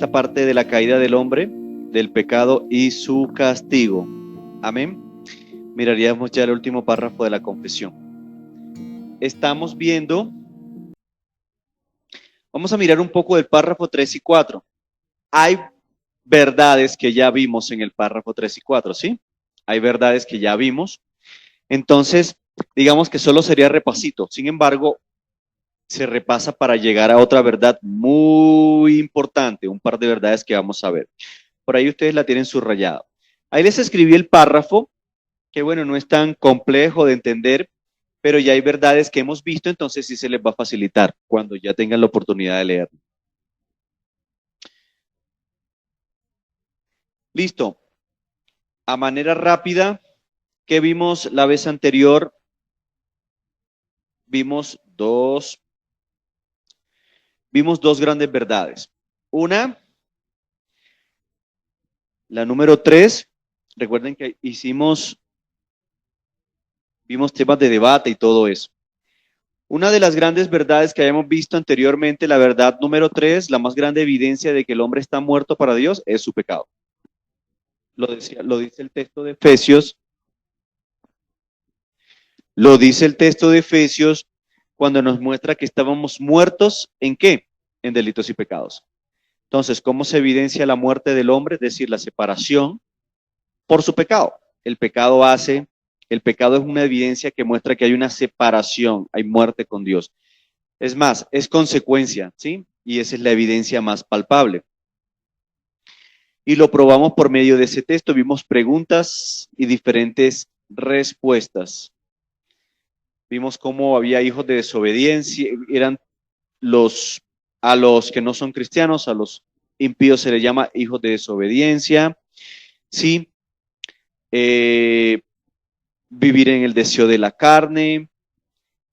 esta parte de la caída del hombre, del pecado y su castigo. Amén. Miraríamos ya el último párrafo de la confesión. Estamos viendo, vamos a mirar un poco del párrafo 3 y 4. Hay verdades que ya vimos en el párrafo 3 y 4, ¿sí? Hay verdades que ya vimos. Entonces, digamos que solo sería repasito. Sin embargo, se repasa para llegar a otra verdad muy importante, un par de verdades que vamos a ver. Por ahí ustedes la tienen subrayada. Ahí les escribí el párrafo, que bueno, no es tan complejo de entender, pero ya hay verdades que hemos visto, entonces sí se les va a facilitar cuando ya tengan la oportunidad de leerlo. Listo. A manera rápida, ¿qué vimos la vez anterior? Vimos dos grandes verdades. Una, la número 3, recuerden que vimos temas de debate y todo eso. Una de las grandes verdades que habíamos visto anteriormente, la verdad número 3, la más grande evidencia de que el hombre está muerto para Dios, es su pecado. Lo dice el texto de Efesios. Lo dice el texto de Efesios cuando nos muestra que estábamos muertos, ¿en qué? En delitos y pecados. Entonces, ¿cómo se evidencia la muerte del hombre? Es decir, la separación por su pecado. El pecado es una evidencia que muestra que hay una separación, hay muerte con Dios. Es más, es consecuencia, ¿sí? Y esa es la evidencia más palpable. Y lo probamos por medio de ese texto. Vimos preguntas y diferentes respuestas. Vimos cómo había hijos de desobediencia, eran a los que no son cristianos, a los impíos se les llama hijos de desobediencia, ¿sí? Vivir en el deseo de la carne,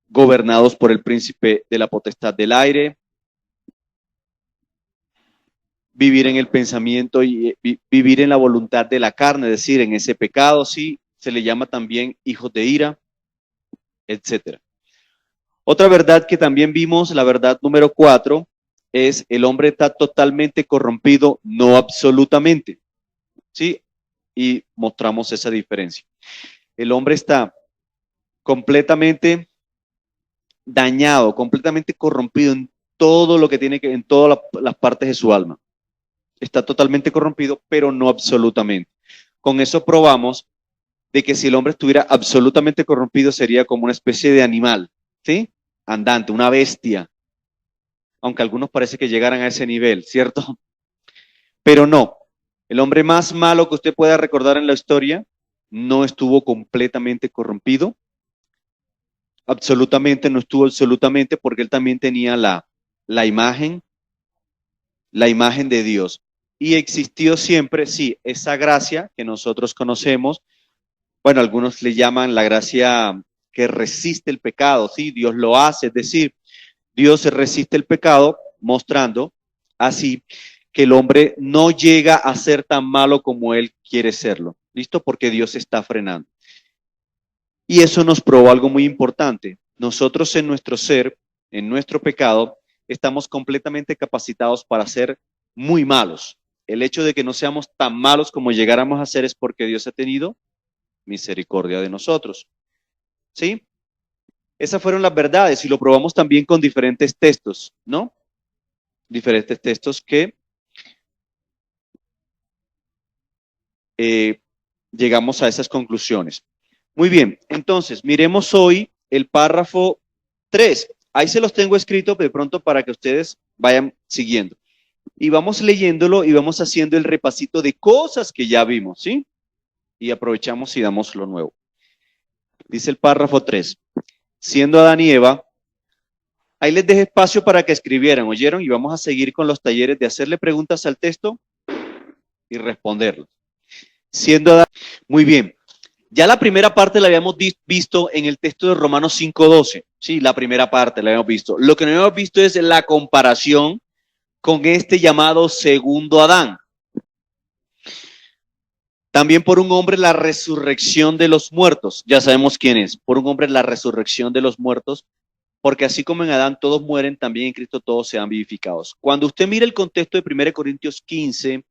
gobernados por el príncipe de la potestad del aire, vivir en el pensamiento y vivir en la voluntad de la carne, es decir, en ese pecado, sí, se le llama también hijos de ira, etcétera. Otra verdad que también vimos, la verdad número 4, es el hombre está totalmente corrompido, no absolutamente, ¿sí? Y mostramos esa diferencia. El hombre está completamente dañado, completamente corrompido en todo lo que tiene que, en todas las partes de su alma. Está totalmente corrompido, pero no absolutamente. Con eso probamos de que si el hombre estuviera absolutamente corrompido sería como una especie de animal, ¿sí? Andante, una bestia. Aunque a algunos parece que llegaran a ese nivel, ¿cierto? Pero no. El hombre más malo que usted pueda recordar en la historia no estuvo completamente corrompido. Absolutamente, no estuvo absolutamente, porque él también tenía la imagen de Dios. Y existió siempre, sí, esa gracia que nosotros conocemos. Bueno, algunos le llaman la gracia que resiste el pecado, ¿sí? Dios lo hace, es decir, Dios resiste el pecado, mostrando así que el hombre no llega a ser tan malo como él quiere serlo. ¿Listo? Porque Dios está frenando. Y eso nos probó algo muy importante. Nosotros en nuestro ser, en nuestro pecado, estamos completamente capacitados para ser muy malos. El hecho de que no seamos tan malos como llegáramos a ser es porque Dios ha tenido misericordia de nosotros. ¿Sí? Esas fueron las verdades y lo probamos también con diferentes textos, ¿no? Diferentes textos que llegamos a esas conclusiones. Muy bien, entonces miremos hoy el párrafo 3. Ahí se los tengo escrito de pronto para que ustedes vayan siguiendo. Y vamos leyéndolo y vamos haciendo el repasito de cosas que ya vimos, ¿sí? Y aprovechamos y damos lo nuevo. Dice el párrafo 3. Siendo Adán y Eva, ahí les dejé espacio para que escribieran, ¿oyeron? Y vamos a seguir con los talleres de hacerle preguntas al texto y responderlas. Siendo Adán, muy bien. Ya la primera parte la habíamos visto en el texto de Romanos 5:12. Sí, la primera parte la habíamos visto. Lo que no habíamos visto es la comparación con este llamado segundo Adán. También por un hombre la resurrección de los muertos. Ya sabemos quién es. Por un hombre la resurrección de los muertos. porque así como en Adán todos mueren, también en Cristo todos sean vivificados. Cuando usted mira el contexto de 1 Corintios 15,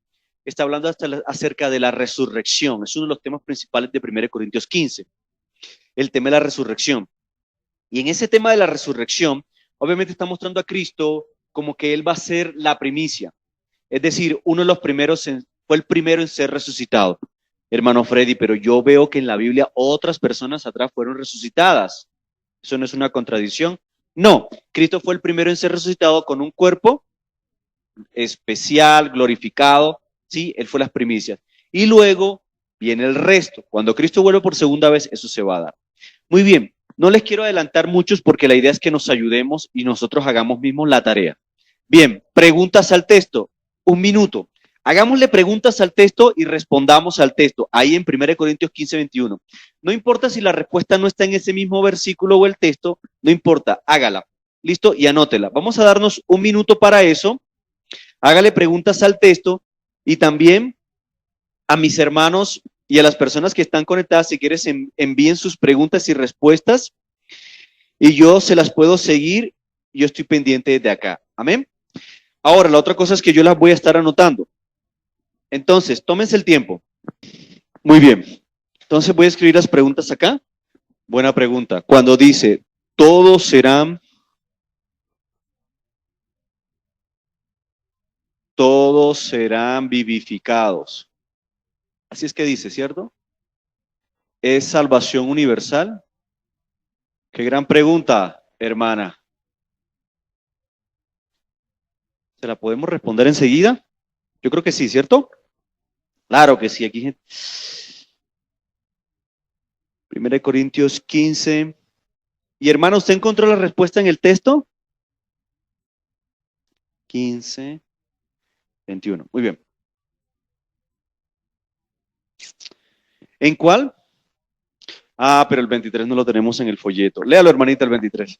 está hablando acerca de la resurrección. Es uno de los temas principales de 1 Corintios 15, el tema de la resurrección. Y en ese tema de la resurrección, obviamente está mostrando a Cristo como que Él va a ser la primicia. Es decir, uno de los primeros, fue el primero en ser resucitado. Hermano Freddy, pero yo veo que en la Biblia otras personas atrás fueron resucitadas. ¿Eso no es una contradicción? No, Cristo fue el primero en ser resucitado con un cuerpo especial, glorificado, ¿sí? Él fue las primicias. Y luego viene el resto. Cuando Cristo vuelve por segunda vez, eso se va a dar. Muy bien, no les quiero adelantar muchos porque la idea es que nos ayudemos y nosotros hagamos mismos la tarea. Bien, preguntas al texto. 1 minuto. Hagámosle preguntas al texto y respondamos al texto. Ahí en 1 Corintios 15, 21. No importa si la respuesta no está en ese mismo versículo o el texto, no importa, hágala. ¿Listo? Y anótela. Vamos a darnos 1 minuto para eso. Hágale preguntas al texto y también a mis hermanos y a las personas que están conectadas, si quieres, envíen sus preguntas y respuestas y yo se las puedo seguir. Yo estoy pendiente desde acá. Amén. Ahora, la otra cosa es que yo las voy a estar anotando. Entonces, tómense el tiempo. Muy bien. Entonces voy a escribir las preguntas acá. Buena pregunta. Cuando dice, todos serán vivificados. Así es que dice, ¿cierto? ¿Es salvación universal? Qué gran pregunta, hermana. ¿Se la podemos responder enseguida? Yo creo que sí, ¿cierto? Claro que sí. Aquí 1 Corintios 15. Y hermano, ¿usted encontró la respuesta en el texto? 15, 21. Muy bien. ¿En cuál? Ah, pero el 23 no lo tenemos en el folleto. Léalo, hermanita, el 23.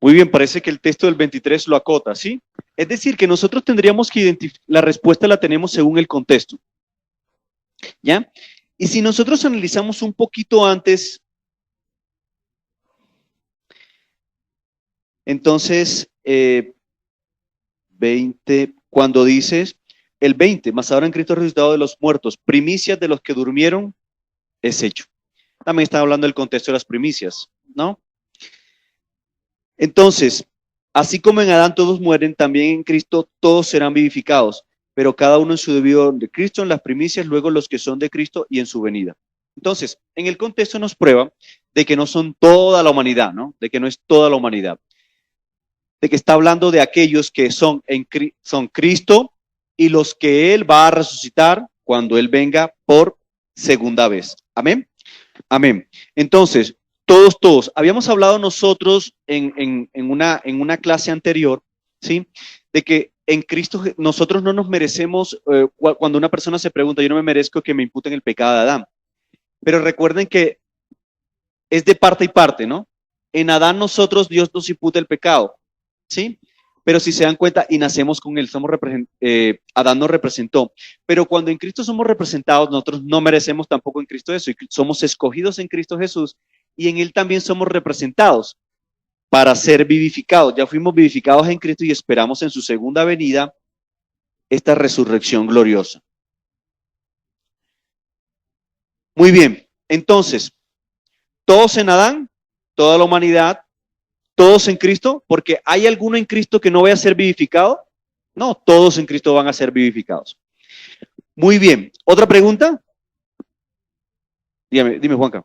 Muy bien, parece que el texto del 23 lo acota, ¿sí? Es decir, que nosotros tendríamos que identificar, la respuesta la tenemos según el contexto. ¿Ya? Y si nosotros analizamos un poquito antes, entonces, 20, cuando dices, el 20, más ahora en Cristo resucitado de los muertos, primicias de los que durmieron, es hecho. También está hablando del contexto de las primicias, ¿no? Entonces, así como en Adán todos mueren, también en Cristo todos serán vivificados, pero cada uno en su debido de Cristo en las primicias, luego los que son de Cristo y en su venida. Entonces, en el contexto nos prueba de que no son toda la humanidad, ¿no? De que no es toda la humanidad. De que está hablando de aquellos que son Cristo y los que Él va a resucitar cuando Él venga por segunda vez. Amén. Amén. Entonces, todos. Habíamos hablado nosotros en una clase anterior, ¿sí? De que en Cristo nosotros no nos merecemos, cuando una persona se pregunta, yo no me merezco que me imputen el pecado de Adán. Pero recuerden que es de parte y parte, ¿no? En Adán nosotros, Dios nos imputa el pecado, ¿sí? Pero si se dan cuenta y nacemos con él, Adán nos representó. Pero cuando en Cristo somos representados, nosotros no merecemos tampoco en Cristo eso. Y somos escogidos en Cristo Jesús y en él también somos representados para ser vivificados. Ya fuimos vivificados en Cristo y esperamos en su segunda venida esta resurrección gloriosa. Muy bien, entonces, todos en Adán, toda la humanidad, todos en Cristo, porque ¿hay alguno en Cristo que no vaya a ser vivificado? No, todos en Cristo van a ser vivificados. Muy bien, ¿otra pregunta? Dime Juanca.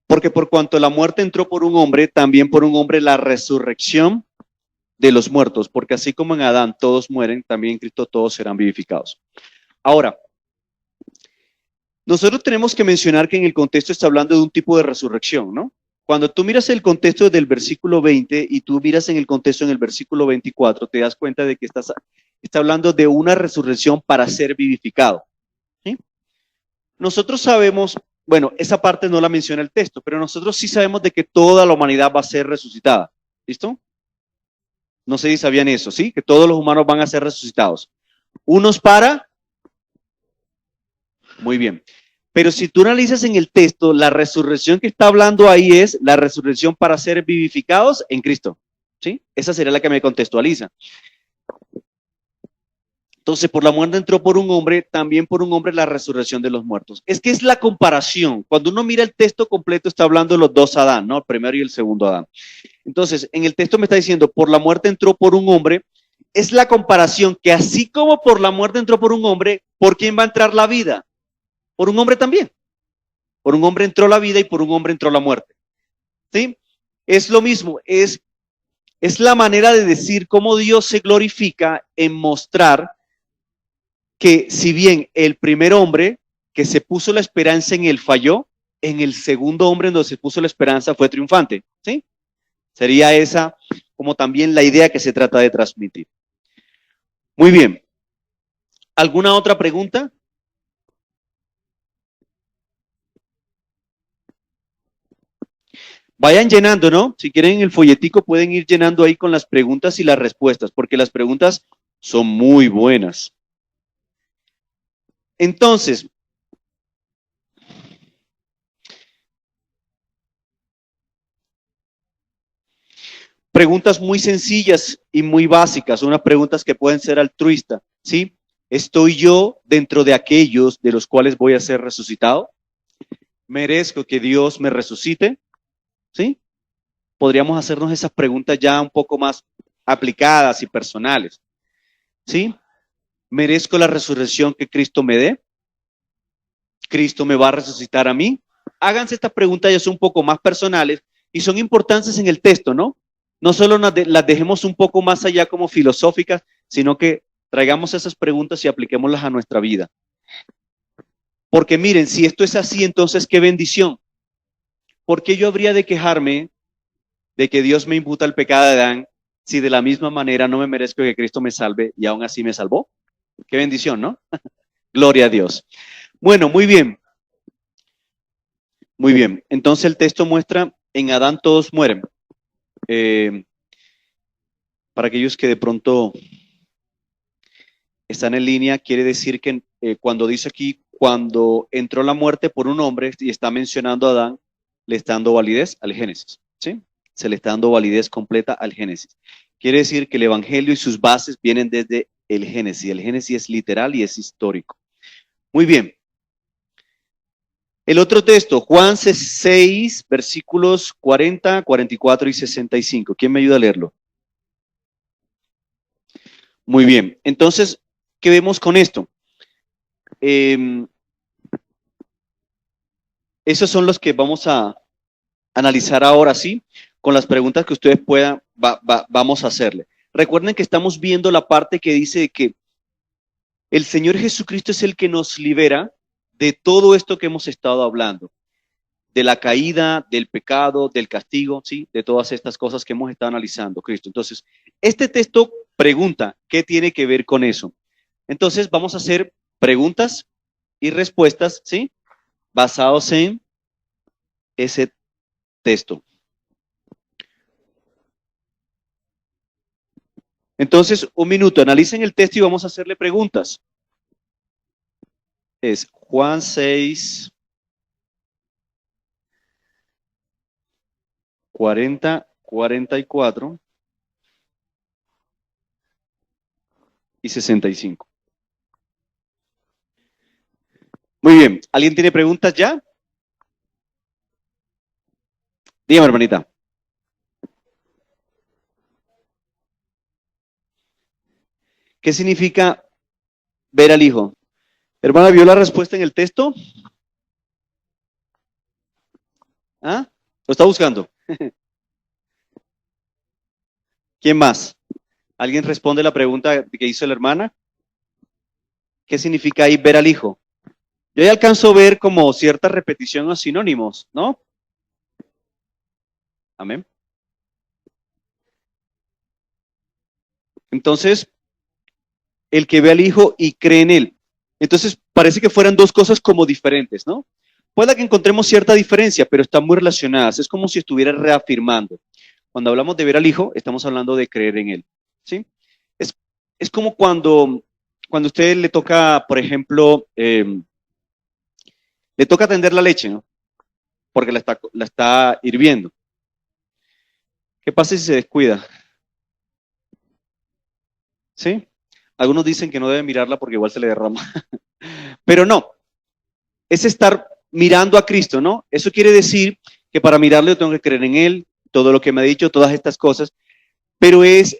Porque por cuanto la muerte entró por un hombre, también por un hombre la resurrección de los muertos, porque así como en Adán todos mueren, también en Cristo todos serán vivificados. Ahora, nosotros tenemos que mencionar que en el contexto está hablando de un tipo de resurrección, ¿no? Cuando tú miras el contexto del versículo 20 y tú miras en el contexto en el versículo 24, te das cuenta de que está hablando de una resurrección para ser vivificado, ¿sí? Nosotros sabemos, bueno, esa parte no la menciona el texto, pero nosotros sí sabemos de que toda la humanidad va a ser resucitada, ¿listo? No sé si sabían eso, ¿sí? Que todos los humanos van a ser resucitados. Unos para... Muy bien. Pero si tú analizas en el texto, la resurrección que está hablando ahí es la resurrección para ser vivificados en Cristo. ¿Sí? Esa sería la que me contextualiza. Entonces, por la muerte entró por un hombre, también por un hombre la resurrección de los muertos. Es que es la comparación. Cuando uno mira el texto completo, está hablando de los dos Adán, ¿no? El primero y el segundo Adán. Entonces, en el texto me está diciendo, por la muerte entró por un hombre. Es la comparación que así como por la muerte entró por un hombre, ¿por quién va a entrar la vida? Por un hombre también. Por un hombre entró la vida y por un hombre entró la muerte. ¿Sí? Es lo mismo, es la manera de decir cómo Dios se glorifica en mostrar que si bien el primer hombre que se puso la esperanza en él falló, en el segundo hombre en donde se puso la esperanza fue triunfante. ¿Sí? Sería esa como también la idea que se trata de transmitir. Muy bien. ¿Alguna otra pregunta? Vayan llenando, ¿no? Si quieren el folletico pueden ir llenando ahí con las preguntas y las respuestas, porque las preguntas son muy buenas. Entonces, preguntas muy sencillas y muy básicas, unas preguntas que pueden ser altruistas, ¿sí? ¿Estoy yo dentro de aquellos de los cuales voy a ser resucitado? ¿Merezco que Dios me resucite? ¿Sí? Podríamos hacernos esas preguntas ya un poco más aplicadas y personales, ¿sí? ¿Merezco la resurrección que Cristo me dé? ¿Cristo me va a resucitar a mí? Háganse estas preguntas, ya son un poco más personales y son importantes en el texto, ¿no? No solo las dejemos un poco más allá como filosóficas, sino que traigamos esas preguntas y apliquémoslas a nuestra vida. Porque miren, si esto es así, entonces qué bendición. ¿Por qué yo habría de quejarme de que Dios me imputa el pecado de Adán si de la misma manera no me merezco que Cristo me salve y aún así me salvó? Qué bendición, ¿no? Gloria a Dios. Bueno, muy bien. Muy bien. Entonces el texto muestra, en Adán todos mueren. Para aquellos que de pronto están en línea, quiere decir que cuando dice aquí, cuando entró la muerte por un hombre y está mencionando a Adán, le está dando validez al Génesis, ¿sí? Se le está dando validez completa al Génesis. Quiere decir que el Evangelio y sus bases vienen desde el Génesis. El Génesis es literal y es histórico. Muy bien. El otro texto, Juan 6, versículos 40, 44 y 65. ¿Quién me ayuda a leerlo? Muy bien. Entonces, ¿qué vemos con esto? Esos son los que vamos a analizar ahora, ¿sí? Con las preguntas que ustedes puedan, vamos a hacerle. Recuerden que estamos viendo la parte que dice que el Señor Jesucristo es el que nos libera de todo esto que hemos estado hablando, de la caída, del pecado, del castigo, ¿sí? De todas estas cosas que hemos estado analizando, Cristo. Entonces, este texto pregunta, ¿qué tiene que ver con eso? Entonces, vamos a hacer preguntas y respuestas, ¿sí? Basados en ese texto. Entonces, un minuto, analicen el texto y vamos a hacerle preguntas. Es Juan 6, 40, 44 y 65. Muy bien, ¿alguien tiene preguntas ya? Dígame, hermanita. ¿Qué significa ver al Hijo? Hermana, ¿vio la respuesta en el texto? ¿Ah? ¿Lo está buscando? ¿Quién más? ¿Alguien responde la pregunta que hizo la hermana? ¿Qué significa ahí ver al Hijo? Yo ya alcanzo a ver como cierta repetición o sinónimos, ¿no? Amén. Entonces, el que ve al Hijo y cree en Él. Entonces, parece que fueran dos cosas como diferentes, ¿no? Puede que encontremos cierta diferencia, pero están muy relacionadas. Es como si estuviera reafirmando. Cuando hablamos de ver al Hijo, estamos hablando de creer en Él, ¿sí? Es como cuando a usted le toca, por ejemplo, Le toca tender la leche, ¿no? Porque la está hirviendo. ¿Qué pasa si se descuida? ¿Sí? Algunos dicen que no debe mirarla porque igual se le derrama. Pero no, es estar mirando a Cristo, ¿no? Eso quiere decir que para mirarle yo tengo que creer en Él, todo lo que me ha dicho, todas estas cosas, pero es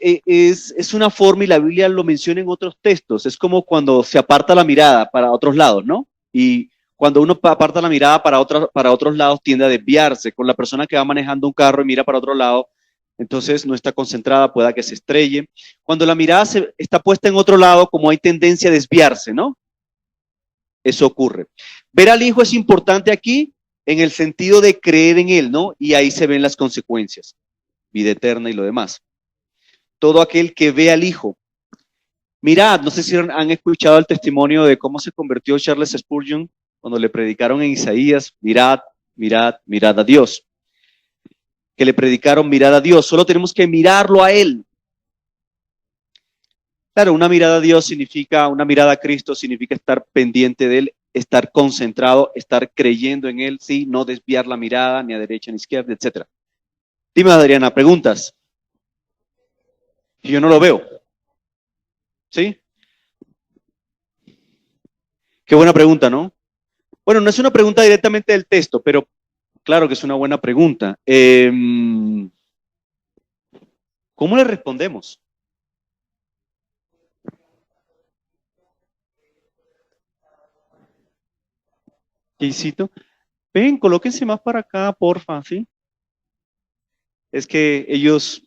una forma, y la Biblia lo menciona en otros textos, es como cuando se aparta la mirada para otros lados, ¿no? Y cuando uno aparta la mirada para otros lados tiende a desviarse, con la persona que va manejando un carro y mira para otro lado, entonces no está concentrada, pueda que se estrelle. Cuando la mirada está puesta en otro lado, como hay tendencia a desviarse, ¿no? Eso ocurre. Ver al Hijo es importante aquí en el sentido de creer en Él, ¿no? Y ahí se ven las consecuencias, vida eterna y lo demás. Todo aquel que ve al Hijo. Mirad, no sé si han escuchado el testimonio de cómo se convirtió Charles Spurgeon cuando le predicaron en Isaías, mirad, mirad, mirad a Dios. Que le predicaron, mirad a Dios, solo tenemos que mirarlo a Él. Claro, una mirada a Dios significa, una mirada a Cristo significa estar pendiente de Él, estar concentrado, estar creyendo en Él, sí, no desviar la mirada ni a derecha ni a izquierda, etc. Dime, Adriana, preguntas. Yo no lo veo. ¿Sí? Qué buena pregunta, ¿no? Bueno, no es una pregunta directamente del texto, pero claro que es una buena pregunta. ¿Cómo le respondemos? Quisito. Ven, colóquense más para acá, porfa, ¿sí? Es que ellos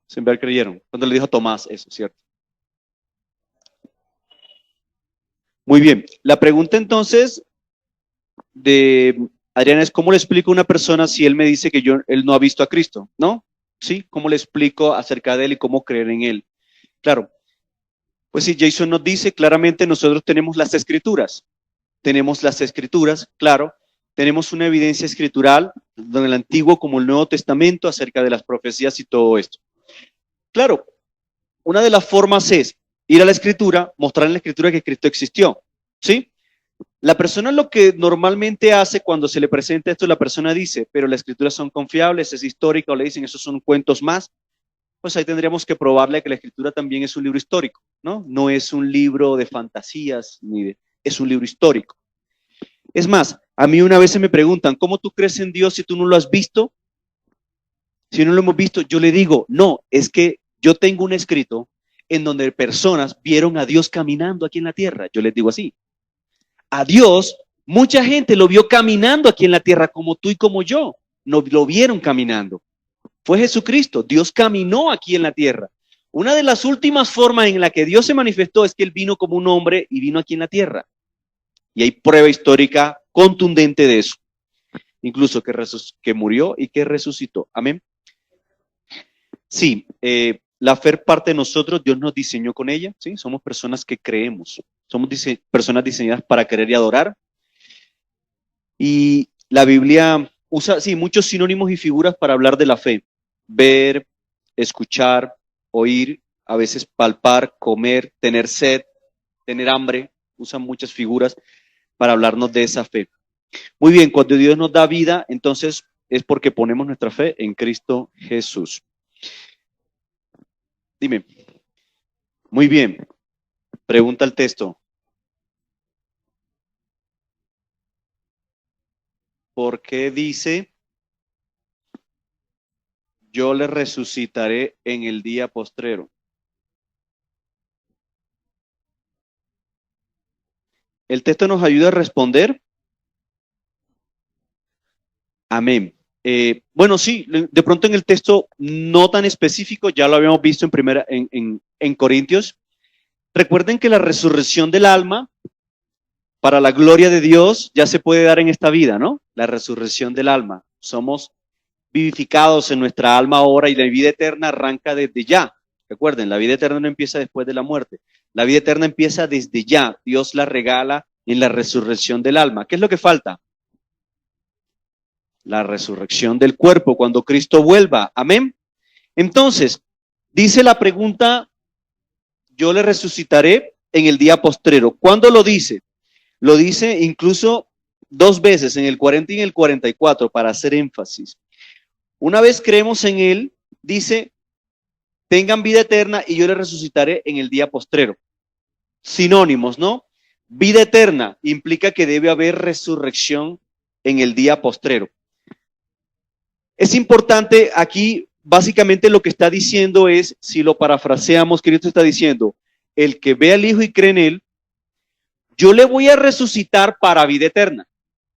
sin ver creyeron. Cuando le dijo a Tomás eso, ¿cierto? Muy bien. La pregunta entonces de Adriana es, ¿cómo le explico a una persona si él me dice que él no ha visto a Cristo? ¿No? ¿Sí? ¿Cómo le explico acerca de él y cómo creer en él? Claro. Pues sí, Jason nos dice claramente nosotros tenemos las escrituras. Tenemos las escrituras, claro. Tenemos una evidencia escritural, tanto en el Antiguo como el Nuevo Testamento, acerca de las profecías y todo esto. Claro, una de las formas es ir a la Escritura, mostrar en la Escritura que Cristo existió, ¿sí? La persona lo que normalmente hace cuando se le presenta esto, la persona dice, pero las Escrituras son confiables, es histórica, o le dicen, esos son cuentos más, pues ahí tendríamos que probarle que la Escritura también es un libro histórico, ¿no? No es un libro de fantasías, es un libro histórico. Es más, a mí una vez se me preguntan, ¿cómo tú crees en Dios si tú no lo has visto? Si no lo hemos visto, yo le digo, no, es que yo tengo un escrito en donde personas vieron a Dios caminando aquí en la tierra. Yo les digo así, a Dios, mucha gente lo vio caminando aquí en la tierra como tú y como yo. No lo vieron caminando. Fue Jesucristo. Dios caminó aquí en la tierra. Una de las últimas formas en la que Dios se manifestó es que Él vino como un hombre y vino aquí en la tierra. Y hay prueba histórica contundente de eso. Incluso que murió y que resucitó. Amén. Sí, la fe parte de nosotros, Dios nos diseñó con ella, ¿sí? Somos personas que creemos, somos personas diseñadas para querer y adorar. Y la Biblia usa, sí, muchos sinónimos y figuras para hablar de la fe. Ver, escuchar, oír, a veces palpar, comer, tener sed, tener hambre. Usan muchas figuras para hablarnos de esa fe. Muy bien, cuando Dios nos da vida, entonces es porque ponemos nuestra fe en Cristo Jesús. Dime. Muy bien. Pregunta el texto. ¿Por qué dice, yo le resucitaré en el día postrero? El texto nos ayuda a responder. Amén. Bueno, sí, de pronto en el texto no tan específico, ya lo habíamos visto en Corintios. Recuerden que la resurrección del alma para la gloria de Dios ya se puede dar en esta vida, ¿no? La resurrección del alma. Somos vivificados en nuestra alma ahora y la vida eterna arranca desde ya. Recuerden, la vida eterna no empieza después de la muerte. La vida eterna empieza desde ya. Dios la regala en la resurrección del alma. ¿Qué es lo que falta? La resurrección del cuerpo cuando Cristo vuelva. Amén. Entonces, dice la pregunta, yo le resucitaré en el día postrero. ¿Cuándo lo dice? Lo dice incluso dos veces, en el 40 y en el 44, para hacer énfasis. Una vez creemos en Él, dice, tengan vida eterna y yo les resucitaré en el día postrero. Sinónimos, ¿no? Vida eterna implica que debe haber resurrección en el día postrero. Es importante aquí, básicamente lo que está diciendo es, si lo parafraseamos, Cristo está diciendo, el que ve al Hijo y cree en Él, yo le voy a resucitar para vida eterna,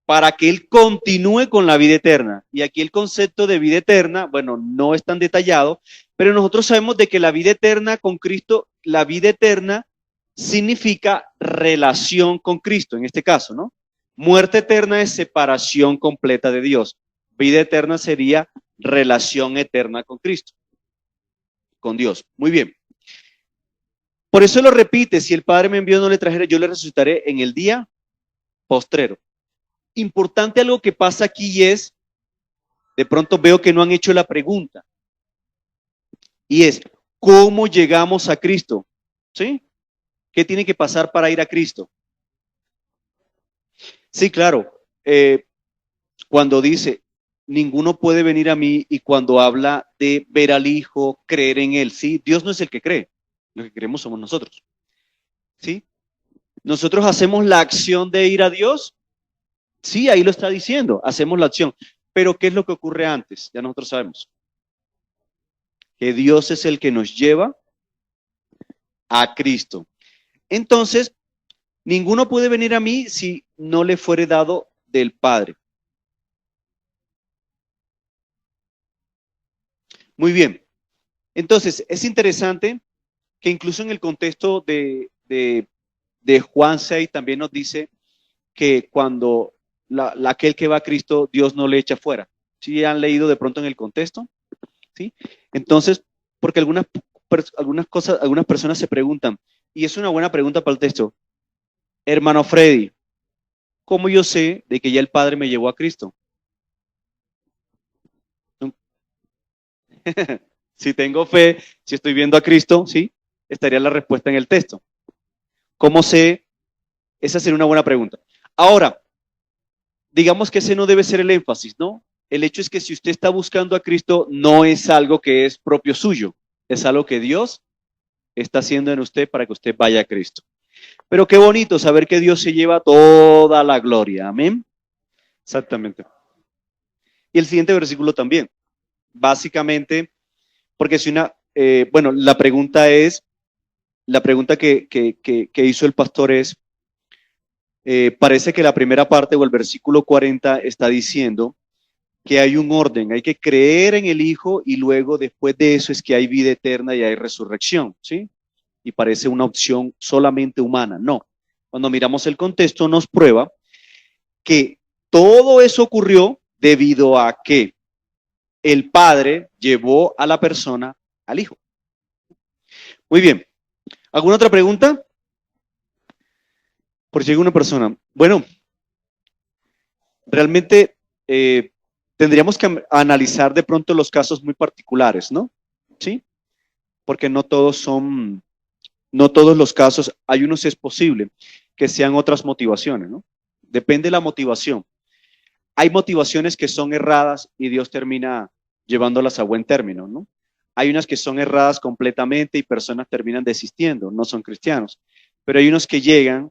para que Él continúe con la vida eterna. Y aquí el concepto de vida eterna, bueno, no es tan detallado, pero nosotros sabemos de que la vida eterna con Cristo, la vida eterna significa relación con Cristo, en este caso, ¿no? Muerte eterna es separación completa de Dios. Vida eterna sería relación eterna con Cristo, con Dios. Muy bien. Por eso lo repite, si el Padre me envió no le trajera, yo le resucitaré en el día postrero. Importante algo que pasa aquí es, de pronto veo que no han hecho la pregunta, y es, ¿cómo llegamos a Cristo? ¿Sí? ¿Qué tiene que pasar para ir a Cristo? Sí, claro. Cuando dice, ninguno puede venir a mí, y cuando habla de ver al Hijo, creer en Él, ¿sí? Dios no es el que cree, lo que creemos somos nosotros, ¿sí? Nosotros hacemos la acción de ir a Dios, sí, ahí lo está diciendo, hacemos la acción, pero ¿qué es lo que ocurre antes? Ya nosotros sabemos que Dios es el que nos lleva a Cristo. Entonces, ninguno puede venir a mí si no le fuere dado del Padre. Muy bien. Entonces, es interesante que incluso en el contexto de Juan 6 también nos dice que cuando aquel que va a Cristo, Dios no le echa fuera. ¿Sí han leído de pronto en el contexto? ¿Sí? Entonces, porque algunas personas se preguntan, y es una buena pregunta para el texto, hermano Freddy, ¿cómo yo sé de que ya el Padre me llevó a Cristo? Si tengo fe, si estoy viendo a Cristo, ¿sí? Estaría la respuesta en el texto. ¿Cómo sé? Esa sería una buena pregunta. Ahora, digamos que ese no debe ser el énfasis, ¿no? El hecho es que si usted está buscando a Cristo, no es algo que es propio suyo, es algo que Dios está haciendo en usted para que usted vaya a Cristo. Pero qué bonito saber que Dios se lleva toda la gloria, amén. Exactamente. Y el siguiente versículo también, básicamente, porque si bueno, la pregunta que hizo el pastor es, parece que la primera parte o el versículo 40 está diciendo que hay un orden, hay que creer en el Hijo y luego después de eso es que hay vida eterna y hay resurrección, ¿sí? Y parece una opción solamente humana, no. Cuando miramos el contexto nos prueba que todo eso ocurrió debido a que el Padre llevó a la persona al Hijo. Muy bien. ¿Alguna otra pregunta? Por si llega una persona. Bueno, realmente tendríamos que analizar de pronto los casos muy particulares, ¿no? Sí, porque no todos los casos, hay unos es posible que sean otras motivaciones, ¿no? Depende de la motivación. Hay motivaciones que son erradas y Dios termina llevándolas a buen término, ¿no? Hay unas que son erradas completamente y personas terminan desistiendo, no son cristianos. Pero hay unos que llegan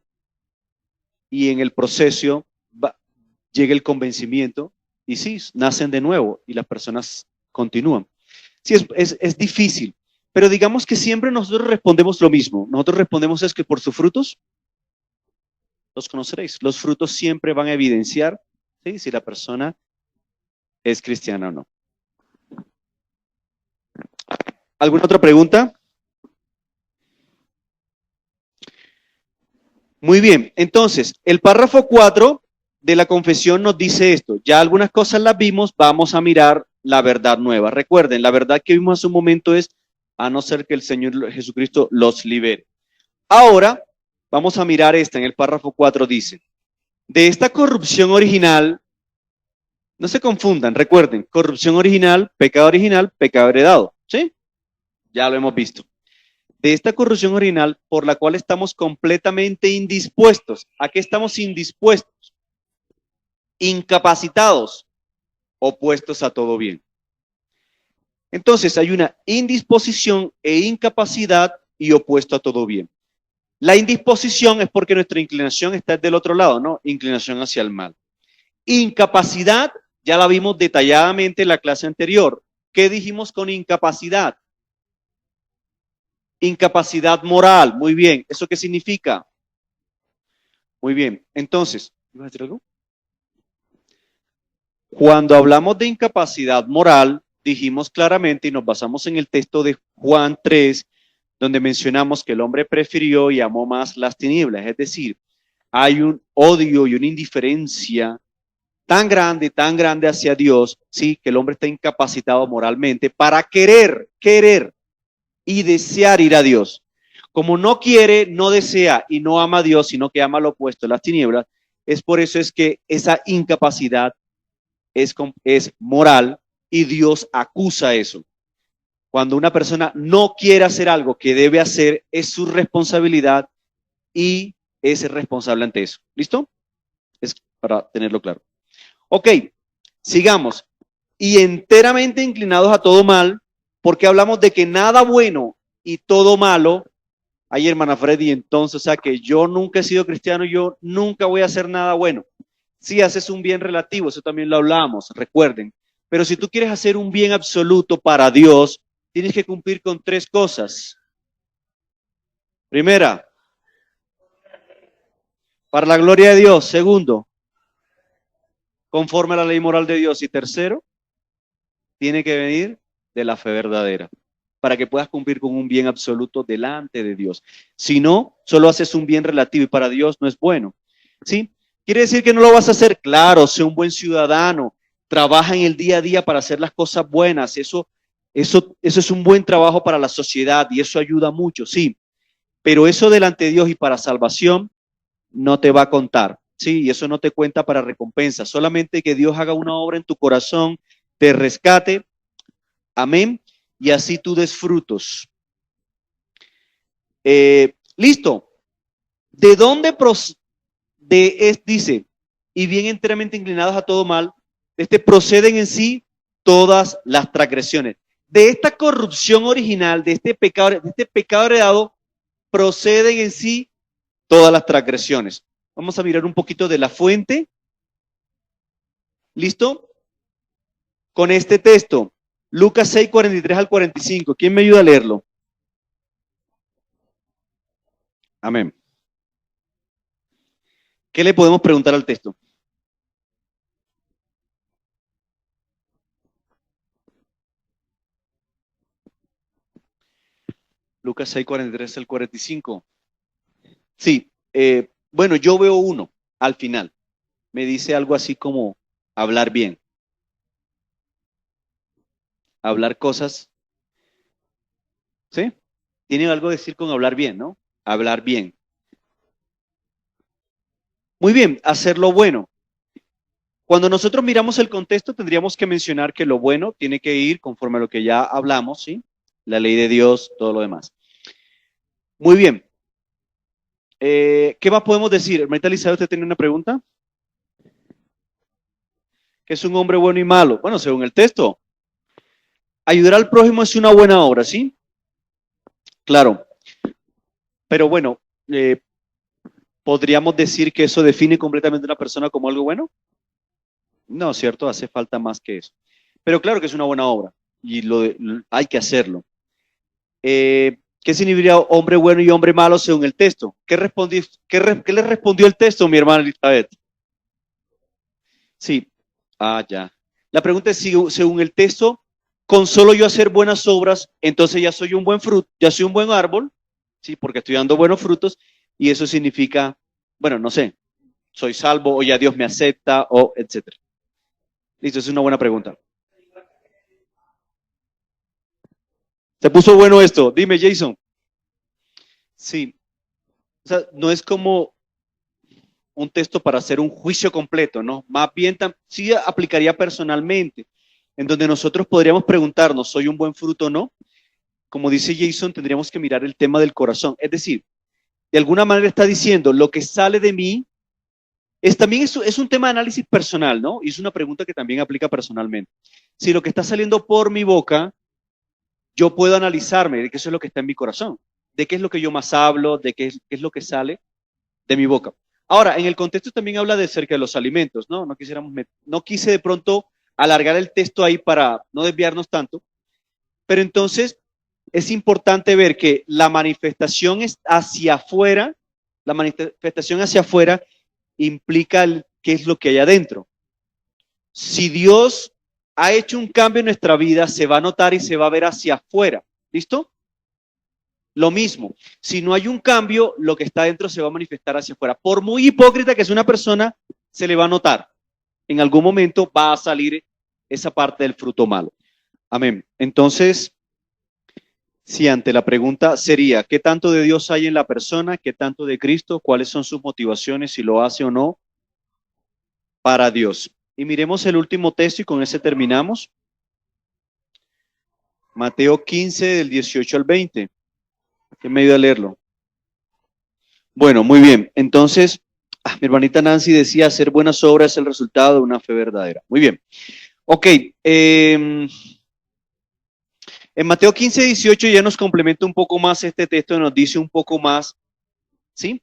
y en el proceso llega el convencimiento y sí, nacen de nuevo y las personas continúan. Sí, es difícil, pero digamos que siempre nosotros respondemos lo mismo. Nosotros respondemos es que por sus frutos los conoceréis. Los frutos siempre van a evidenciar, ¿sí?, si la persona es cristiana o no. ¿Alguna otra pregunta? Muy bien, entonces, el párrafo 4 de la confesión nos dice esto. Ya algunas cosas las vimos, vamos a mirar la verdad nueva. Recuerden, la verdad que vimos hace un momento es, a no ser que el Señor Jesucristo los libere. Ahora, vamos a mirar esta, en el párrafo 4 dice, de esta corrupción original, no se confundan, recuerden, corrupción original, pecado heredado, ¿sí? Ya lo hemos visto. De esta corrupción original por la cual estamos completamente indispuestos. ¿A qué estamos indispuestos? incapacitados, opuestos a todo bien. Entonces hay una indisposición e incapacidad y opuesto a todo bien. La indisposición es porque nuestra inclinación está del otro lado, ¿no? Inclinación hacia el mal. Incapacidad, ya la vimos detalladamente en la clase anterior. ¿Qué dijimos con incapacidad? Incapacidad moral. Muy bien. ¿Eso qué significa? Muy bien. Entonces, ¿ibas a decir algo? Cuando hablamos de incapacidad moral, dijimos claramente y nos basamos en el texto de Juan 3, donde mencionamos que el hombre prefirió y amó más las tinieblas. Es decir, hay un odio y una indiferencia tan grande hacia Dios, sí, que el hombre está incapacitado moralmente para querer y desear ir a Dios. Como no quiere, no desea y no ama a Dios, sino que ama lo opuesto, las tinieblas, es por eso es que esa incapacidad es moral y Dios acusa eso. Cuando una persona no quiere hacer algo que debe hacer, es su responsabilidad y es responsable ante eso. ¿Listo? Es para tenerlo claro. Ok, sigamos. Y enteramente inclinados a todo mal, porque hablamos de que nada bueno y todo malo. Ay, hermana Freddy, entonces, o sea que yo nunca he sido cristiano, yo nunca voy a hacer nada bueno. Si haces un bien relativo, eso también lo hablamos, recuerden. Pero si tú quieres hacer un bien absoluto para Dios, tienes que cumplir con 3 cosas. Primera, para la gloria de Dios. Segundo, conforme a la ley moral de Dios. Y tercero, tiene que venir de la fe verdadera, para que puedas cumplir con un bien absoluto delante de Dios. Si no, solo haces un bien relativo y para Dios no es bueno. ¿Sí? ¿Quiere decir que no lo vas a hacer? Claro, sé un buen ciudadano, trabaja en el día a día para hacer las cosas buenas. Eso es un buen trabajo para la sociedad y eso ayuda mucho, sí. Pero eso delante de Dios y para salvación no te va a contar. Sí, y eso no te cuenta para recompensa. Solamente que Dios haga una obra en tu corazón, te rescate. Amén. Y así tú des frutos. Listo. ¿De dónde dice? Y bien enteramente inclinados a todo mal, proceden en sí todas las transgresiones. De esta corrupción original, de este pecado heredado, proceden en sí todas las transgresiones. Vamos a mirar un poquito de la fuente. ¿Listo? Con este texto, Lucas 6, 43 al 45. ¿Quién me ayuda a leerlo? Amén. ¿Qué le podemos preguntar al texto? Lucas 6, 43 al 45. Sí, bueno, yo veo uno al final. Me dice algo así como hablar bien. Hablar cosas. ¿Sí? Tiene algo que decir con hablar bien, ¿no? Hablar bien. Muy bien, hacer lo bueno. Cuando nosotros miramos el contexto, tendríamos que mencionar que lo bueno tiene que ir conforme a lo que ya hablamos, ¿sí? La ley de Dios, todo lo demás. Muy bien. ¿Qué más podemos decir? Hermanita Elizabeth, ¿usted tiene una pregunta? ¿Qué es un hombre bueno y malo? Bueno, según el texto, ayudar al prójimo es una buena obra, ¿sí? Claro. Pero bueno, ¿podríamos decir que eso define completamente a una persona como algo bueno? No, ¿cierto? Hace falta más que eso. Pero claro que es una buena obra y hay que hacerlo. ¿Qué significa hombre bueno y hombre malo según el texto? ¿Qué le respondió el texto, mi hermana Elizabeth? Sí. Ya. La pregunta es si según el texto, con solo yo hacer buenas obras, entonces ya soy un buen fruto, ya soy un buen árbol, sí, porque estoy dando buenos frutos y eso significa, bueno, no sé, soy salvo o ya Dios me acepta o etcétera. Listo, es una buena pregunta. Se puso bueno esto. Dime, Jason. Sí. O sea, no es como un texto para hacer un juicio completo, ¿no? Más bien sí aplicaría personalmente, en donde nosotros podríamos preguntarnos, ¿soy un buen fruto o no? Como dice Jason, tendríamos que mirar el tema del corazón. Es decir, de alguna manera está diciendo, lo que sale de mí También es un tema de análisis personal, ¿no? Y es una pregunta que también aplica personalmente. Si lo que está saliendo por mi boca, yo puedo analizarme de qué eso es lo que está en mi corazón, de qué es lo que yo más hablo, de qué es lo que sale de mi boca. Ahora, en el contexto también habla de cerca de los alimentos, ¿no? No quise de pronto alargar el texto ahí para no desviarnos tanto, pero entonces es importante ver que la manifestación es hacia afuera, la manifestación hacia afuera implica qué es lo que hay adentro. Si Dios ha hecho un cambio en nuestra vida, se va a notar y se va a ver hacia afuera. ¿Listo? Lo mismo, si no hay un cambio, lo que está adentro se va a manifestar hacia afuera. Por muy hipócrita que sea una persona, se le va a notar. En algún momento va a salir esa parte del fruto malo. Amén. Entonces, si ante la pregunta sería, ¿qué tanto de Dios hay en la persona? ¿Qué tanto de Cristo? ¿Cuáles son sus motivaciones? Si lo hace o no para Dios. Y miremos el último texto y con ese terminamos. Mateo 15, del 18 al 20. ¿Qué me ayuda a leerlo? Bueno, muy bien. Entonces, mi hermanita Nancy decía, hacer buenas obras es el resultado de una fe verdadera. Muy bien. Ok. En Mateo 15, 18 ya nos complementa un poco más este texto, nos dice un poco más, ¿sí?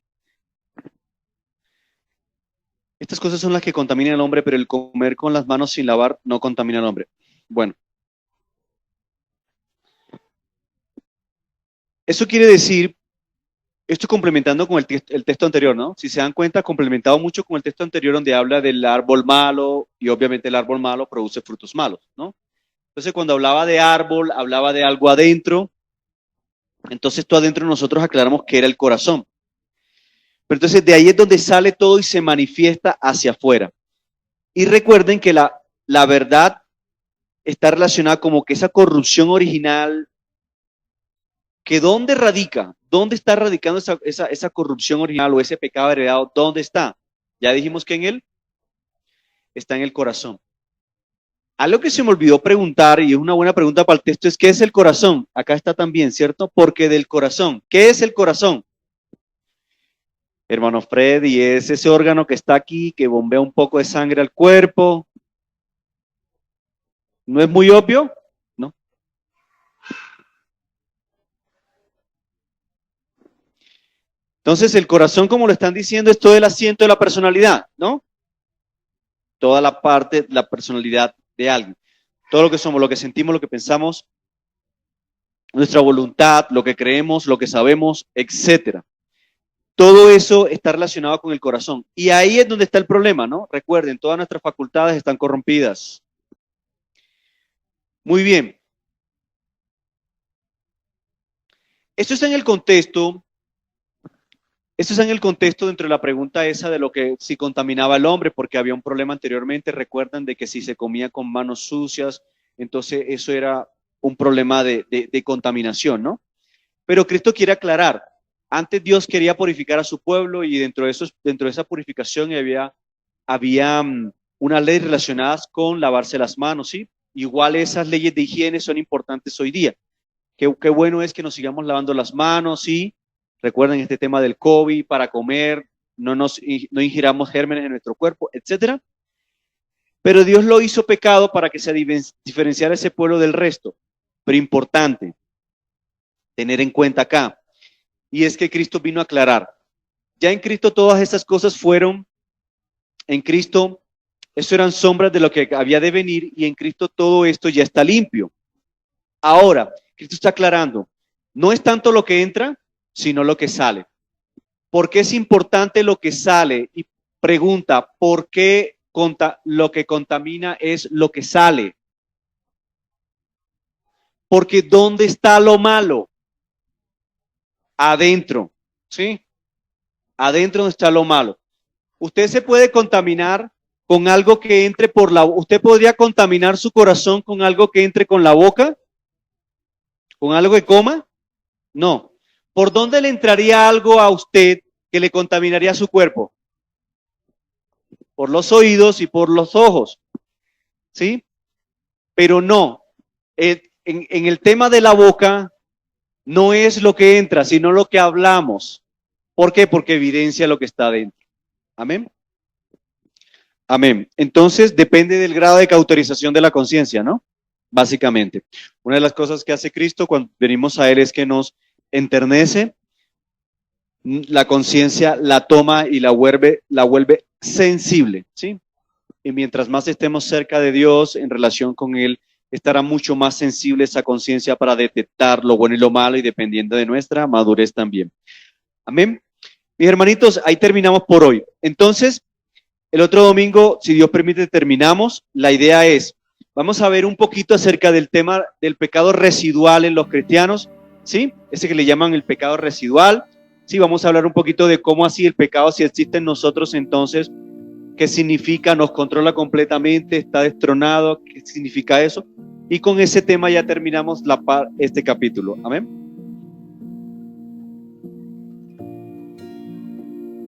Estas cosas son las que contaminan al hombre, pero el comer con las manos sin lavar no contamina al hombre. Bueno. Eso quiere decir, esto complementando con el texto anterior, ¿no? Si se dan cuenta, complementado mucho con el texto anterior donde habla del árbol malo y obviamente el árbol malo produce frutos malos, ¿no? Entonces cuando hablaba de árbol, hablaba de algo adentro, entonces tú adentro nosotros aclaramos que era el corazón. Pero entonces de ahí es donde sale todo y se manifiesta hacia afuera. Y recuerden que la verdad está relacionada como que esa corrupción original, que ¿dónde radica? ¿Dónde está radicando esa corrupción original o ese pecado heredado? ¿Dónde está? Ya dijimos que en él está en el corazón. Algo que se me olvidó preguntar, y es una buena pregunta para el texto, es ¿qué es el corazón? Acá está también, ¿cierto? Porque del corazón. ¿Qué es el corazón? Hermano Freddy, es ese órgano que está aquí, que bombea un poco de sangre al cuerpo. ¿No es muy obvio? ¿No? Entonces, el corazón, como lo están diciendo, es todo el asiento de la personalidad, ¿no? Toda la parte, la personalidad de alguien. Todo lo que somos, lo que sentimos, lo que pensamos, nuestra voluntad, lo que creemos, lo que sabemos, etcétera. Todo eso está relacionado con el corazón. Y ahí es donde está el problema, ¿no? Recuerden, todas nuestras facultades están corrompidas. Muy bien. Esto está en el contexto dentro de la pregunta esa de lo que si contaminaba al hombre, porque había un problema anteriormente, recuerdan de que si se comía con manos sucias, entonces eso era un problema de contaminación, ¿no? Pero Cristo quiere aclarar, antes Dios quería purificar a su pueblo y dentro de esa purificación había unas leyes relacionadas con lavarse las manos, ¿sí? Igual esas leyes de higiene son importantes hoy día. Qué bueno es que nos sigamos lavando las manos, ¿sí? Recuerden este tema del COVID, para comer, no ingiramos gérmenes en nuestro cuerpo, etcétera. Pero Dios lo hizo pecado para que se diferenciara ese pueblo del resto. Pero importante tener en cuenta acá, y es que Cristo vino a aclarar. Ya en Cristo todas estas cosas en Cristo, eso eran sombras de lo que había de venir, y en Cristo todo esto ya está limpio. Ahora, Cristo está aclarando, no es tanto lo que entra, sino lo que sale. ¿Por qué es importante lo que sale? Y pregunta, ¿por qué lo que contamina es lo que sale? Porque ¿dónde está lo malo? Adentro, ¿sí? Adentro está lo malo. Usted se puede contaminar con algo que entre por usted podría contaminar su corazón con algo que entre con la boca, con algo que coma. No. ¿Por dónde le entraría algo a usted que le contaminaría su cuerpo? Por los oídos y por los ojos, ¿sí? Pero no. En el tema de la boca no es lo que entra, sino lo que hablamos. ¿Por qué? Porque evidencia lo que está dentro. Amén. Amén. Entonces, depende del grado de cauterización de la conciencia, ¿no? Básicamente. Una de las cosas que hace Cristo cuando venimos a Él es que nos enternece, la conciencia la toma y la vuelve sensible, ¿sí? Y mientras más estemos cerca de Dios en relación con Él, estará mucho más sensible esa conciencia para detectar lo bueno y lo malo y dependiendo de nuestra madurez también. Amén. Mis hermanitos, ahí terminamos por hoy. Entonces, el otro domingo, si Dios permite, terminamos. La idea es, vamos a ver un poquito acerca del tema del pecado residual en los cristianos, ¿sí? Ese que le llaman el pecado residual. Sí, vamos a hablar un poquito de cómo así el pecado, si existe en nosotros, entonces, qué significa, nos controla completamente, está destronado, qué significa eso. Y con ese tema ya terminamos este capítulo. Amén.